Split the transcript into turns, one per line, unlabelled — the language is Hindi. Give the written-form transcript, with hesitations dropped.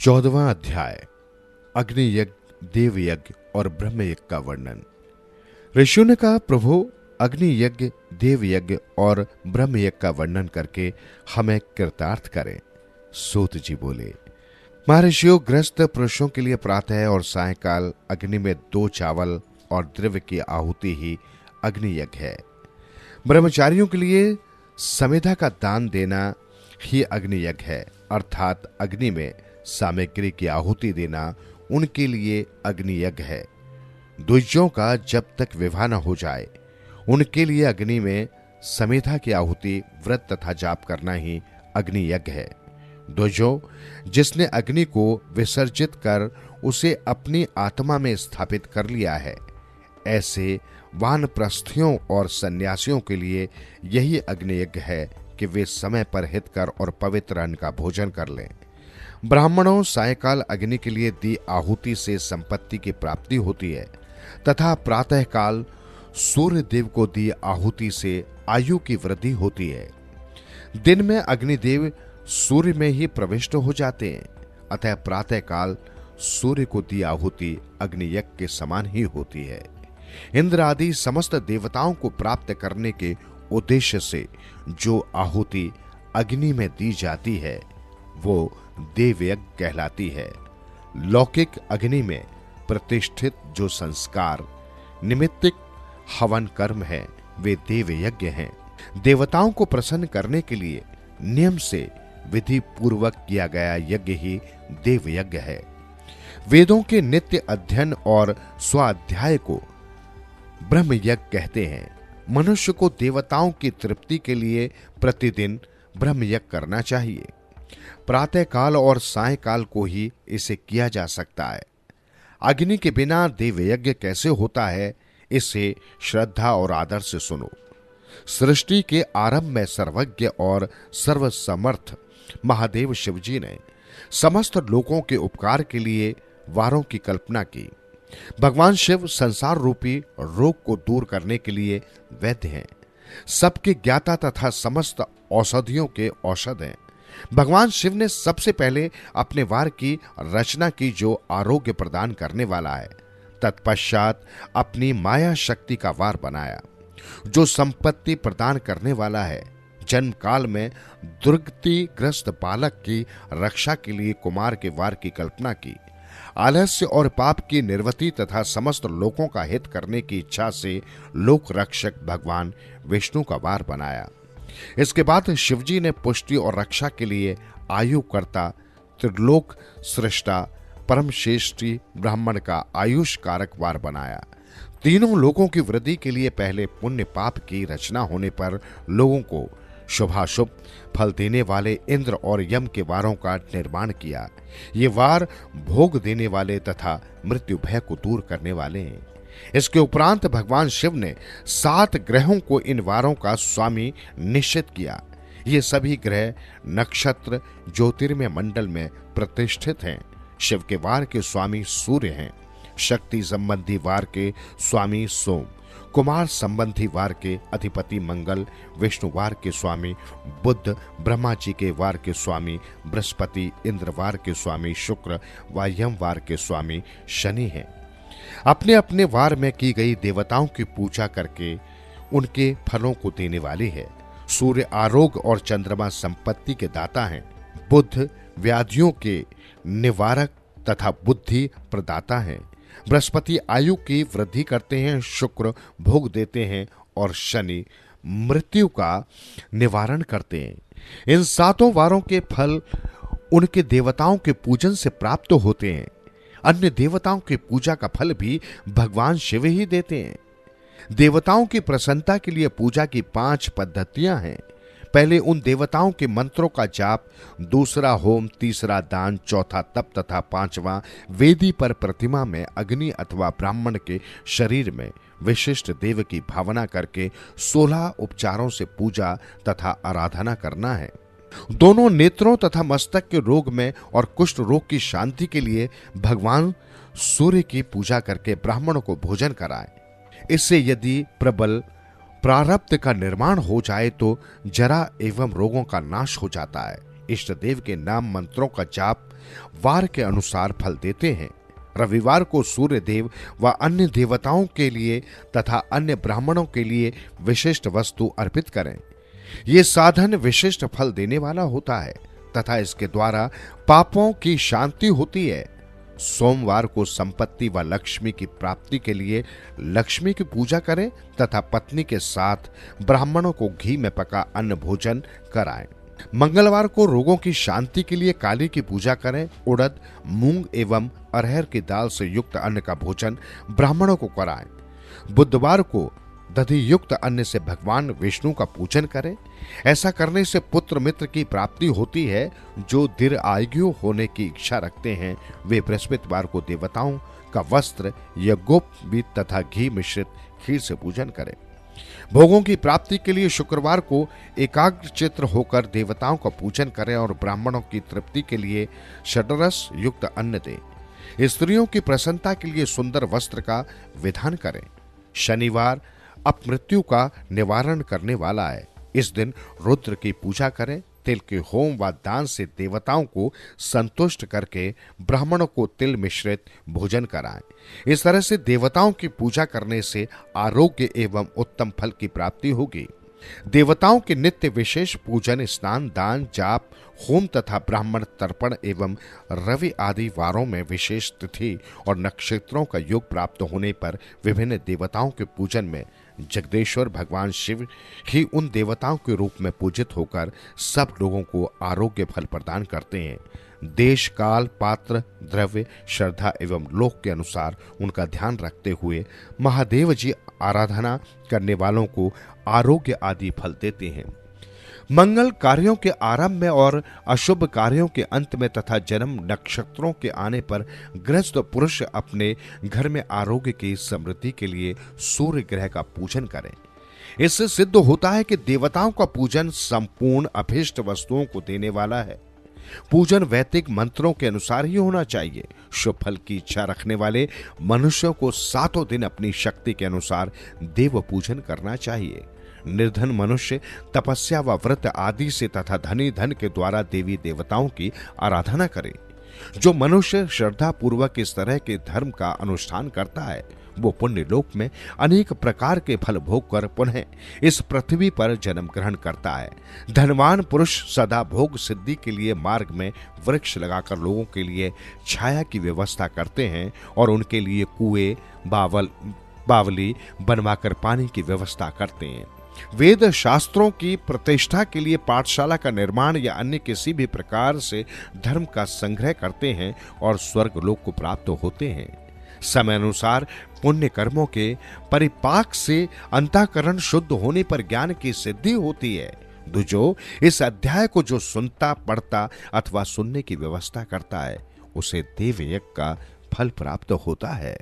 14वां अध्याय अग्नि यज्ञ, देव यज्ञ और ब्रह्म यज्ञ का वर्णन। ऋषियों ने कहा, प्रभु अग्नि यज्ञ, देव यज्ञ और ब्रह्म यज्ञ का वर्णन करके हमें कृतार्थ करें। सूत जी बोले, महर्षियों, गृहस्थ पुरुषों के लिए प्रातः और सायंकाल अग्नि में 2 चावल और द्रव्य की आहुति ही अग्नि यज्ञ है। ब्रह्मचारियों के लिए समेधा का दान देना ही अग्नि यज्ञ है, अर्थात अग्नि में सामग्री की आहुति देना उनके लिए अग्नि यज्ञ है। द्विजों का जब तक विवाह न हो जाए उनके लिए अग्नि में समेधा की आहुति, व्रत तथा जाप करना ही अग्नि यज्ञ है। द्विजों, जिसने अग्नि को विसर्जित कर उसे अपनी आत्मा में स्थापित कर लिया है, ऐसे वानप्रस्थियों और सन्यासियों के लिए यही अग्नि यज्ञ है कि वे समय पर हितकर और पवित्र अन्न का भोजन कर लें। ब्राह्मणों, सायंकाल अग्नि के लिए दी आहुति से संपत्ति की प्राप्ति होती है तथा प्रातःकाल सूर्य देव को दी आहुति से आयु की वृद्धि होती है। दिन में अग्निदेव सूर्य में ही प्रविष्ट हो जाते हैं, अतः प्रातःकाल सूर्य को दी आहुति अग्नि यज्ञ के समान ही होती है। इंद्र आदि समस्त देवताओं को प्राप्त करने के उद्देश्य से जो आहुति अग्नि में दी जाती है वो देव यज्ञ कहलाती है। लौकिक अग्नि में प्रतिष्ठित जो संस्कार निमित्तिक हवन कर्म है वे देव यज्ञ हैं। देवताओं को प्रसन्न करने के लिए नियम से विधि पूर्वक किया गया यज्ञ ही देव यज्ञ है। वेदों के नित्य अध्ययन और स्वाध्याय को ब्रह्म यज्ञ कहते हैं। मनुष्य को देवताओं की तृप्ति के लिए प्रतिदिन ब्रह्म यज्ञ करना चाहिए। प्रातः काल और सायंकाल को ही इसे किया जा सकता है। अग्नि के बिना देव यज्ञ कैसे होता है, इसे श्रद्धा और आदर से सुनो। सृष्टि के आरंभ में सर्वज्ञ और सर्वसमर्थ महादेव शिवजी ने समस्त लोगों के उपकार के लिए वारों की कल्पना की। भगवान शिव संसार रूपी रोग को दूर करने के लिए वैद्य हैं, सबके ज्ञाता तथा समस्त औषधियों के औषध हैं। भगवान शिव ने सबसे पहले अपने वार की रचना की जो आरोग्य प्रदान करने वाला है। तत्पश्चात अपनी माया शक्ति का वार बनाया जो संपत्ति प्रदान करने वाला है। जन्म काल में दुर्गतिग्रस्त बालक की रक्षा के लिए कुमार के वार की कल्पना की। आलस्य और पाप की निर्वृत्ति तथा समस्त लोगों का हित करने की इच्छा से लोक रक्षक भगवान विष्णु का वार बनाया। इसके बाद शिवजी ने पुष्टि और रक्षा के लिए आयु कर्ता, त्रिलोक सृष्टा, परम श्रेष्ठी ब्राह्मण का आयुष कारक वार बनाया। तीनों लोगों की वृद्धि के लिए पहले पुण्य पाप की रचना होने पर लोगों को शुभाशुभ फल देने वाले इंद्र और यम के वारों का निर्माण किया। ये वार भोग देने वाले तथा मृत्यु भय को दूर करने वाले हैं। इसके उपरांत भगवान शिव ने 7 ग्रहों को इन वारों का स्वामी निश्चित किया। ये सभी ग्रह नक्षत्र ज्योतिर्मय मंडल में प्रतिष्ठित हैं। शिव के वार के स्वामी सूर्य हैं, शक्ति संबंधी वार के स्वामी सोम, कुमार संबंधी वार के अधिपति मंगल, विष्णु वार के स्वामी बुध, ब्रह्मा जी के वार के स्वामी बृहस्पति, इंद्र वार के स्वामी शुक्र व यम वार के स्वामी शनि हैं। अपने अपने वार में की गई देवताओं की पूजा करके उनके फलों को देने वाले है। सूर्य आरोग्य और चंद्रमा संपत्ति के दाता हैं। बुध व्याधियों के निवारक तथा बुद्धि प्रदाता हैं। बृहस्पति आयु की वृद्धि करते हैं, शुक्र भोग देते हैं और शनि मृत्यु का निवारण करते हैं। इन 7 वारों के फल उनके देवताओं के पूजन से प्राप्त होते हैं। अन्य देवताओं की पूजा का फल भी भगवान शिव ही देते हैं। देवताओं की प्रसन्नता के लिए पूजा की 5 पद्धतियां हैं। पहले उन देवताओं के मंत्रों का जाप, दूसरा होम, तीसरा दान, चौथा तप तथा 5वां वेदी पर प्रतिमा में अग्नि अथवा ब्राह्मण के शरीर में विशिष्ट देव की भावना करके 16 उपचारों से पूजा तथा आराधना करना है। दोनों नेत्रों तथा मस्तक के रोग में और कुष्ठ रोग की शांति के लिए भगवान सूर्य की पूजा करके ब्राह्मणों को भोजन कराएं। इससे यदि प्रबल प्रारब्ध का निर्माण हो जाए तो जरा एवं रोगों का नाश हो जाता है। इष्ट देव के नाम मंत्रों का जाप वार के अनुसार फल देते हैं। रविवार को सूर्य देव व अन्य देवताओं के लिए तथा अन्य ब्राह्मणों के लिए विशिष्ट वस्तु अर्पित करें। ये साधन विशिष्ट फल देने वाला होता है तथा इसके द्वारा पापों की शांति होती है। सोमवार को संपत्ति व लक्ष्मी की प्राप्ति के लिए लक्ष्मी की पूजा करें तथा पत्नी के साथ ब्राह्मणों को घी में पका अन्न भोजन कराएं। मंगलवार को रोगों की शांति के लिए काली की पूजा करें। उड़द, मूंग एवं अरहर की दाल से युक्त अन्न का भोजन ब्राह्मणों को कराएं। बुधवार को दधि युक्त अन्न से भगवान विष्णु का पूजन करें। ऐसा करने से पुत्र मित्र की प्राप्ति होती है। जो दीर्घायु होने की इच्छा रखते हैं वे बृहस्पतिवार को देवताओं का वस्त्र, यज्ञोपवीत तथा घी मिश्रित खीर से पूजन करें। भोगों की प्राप्ति के लिए शुक्रवार को एकाग्रचित्त होकर देवताओं का पूजन करें और ब्राह्मणों की तृप्ति के लिए षड्रस युक्त अन्न दें। स्त्रियों की प्रसन्नता के लिए सुंदर वस्त्र का विधान करें। शनिवार अपमृत्यु का निवारण करने वाला है। इस दिन रुद्र की पूजा करें। तिल के होम व दान से देवताओं को संतुष्ट करके ब्राह्मणों को तिल मिश्रित भोजन कराएं। इस तरह से देवताओं की पूजा करने से आरोग्य एवं उत्तम फल की प्राप्ति होगी। देवताओं के नित्य विशेष पूजन, स्नान, दान, जाप, होम तथा ब्राह्मण तर्पण एवं रवि आदि वारों में विशेष तिथि और नक्षत्रों का योग प्राप्त होने पर विभिन्न देवताओं के पूजन में जगदीश्वर भगवान शिव ही उन देवताओं के रूप में पूजित होकर सब लोगों को आरोग्य फल प्रदान करते हैं। देश, काल, पात्र, द्रव्य, श्रद्धा एवं लोक के अनुसार उनका ध्यान रखते हुए महादेव जी आराधना करने वालों को आरोग्य आदि फल देते हैं। मंगल कार्यों के आरंभ में और अशुभ कार्यों के अंत में तथा जन्म नक्षत्रों के आने पर गृहस्थ पुरुष अपने घर में आरोग्य की समृद्धि के लिए सूर्य ग्रह का पूजन करें। इससे सिद्ध होता है कि देवताओं का पूजन संपूर्ण अभीष्ट वस्तुओं को देने वाला है। पूजन वैदिक मंत्रों के अनुसार ही होना चाहिए। शुभ फल की इच्छा रखने वाले मनुष्यों को 7 दिन अपनी शक्ति के अनुसार देव पूजन करना चाहिए। निर्धन मनुष्य तपस्या व व्रत आदि से तथा धनी धन के द्वारा देवी देवताओं की आराधना करे। जो मनुष्य श्रद्धा पूर्वक इस तरह के धर्म का अनुष्ठान करता है वो पुण्य लोक में अनेक प्रकार के फल भोग कर पुनः इस पृथ्वी पर जन्म ग्रहण करता है। धनवान पुरुष सदा भोग सिद्धि के लिए मार्ग में वृक्ष लगाकर लोगों के लिए छाया की व्यवस्था करते हैं और उनके लिए कुएं, बावली बनवाकर पानी की व्यवस्था करते हैं। वेद शास्त्रों की प्रतिष्ठा के लिए पाठशाला का निर्माण या अन्य किसी भी प्रकार से धर्म का संग्रह करते हैं और स्वर्ग लोक को प्राप्त होते हैं। समय अनुसार पुण्य कर्मों के परिपाक से अंतःकरण शुद्ध होने पर ज्ञान की सिद्धि होती है। दूजो इस अध्याय को जो सुनता, पढ़ता अथवा सुनने की व्यवस्था करता है उसे देव यज्ञ का फल प्राप्त होता है।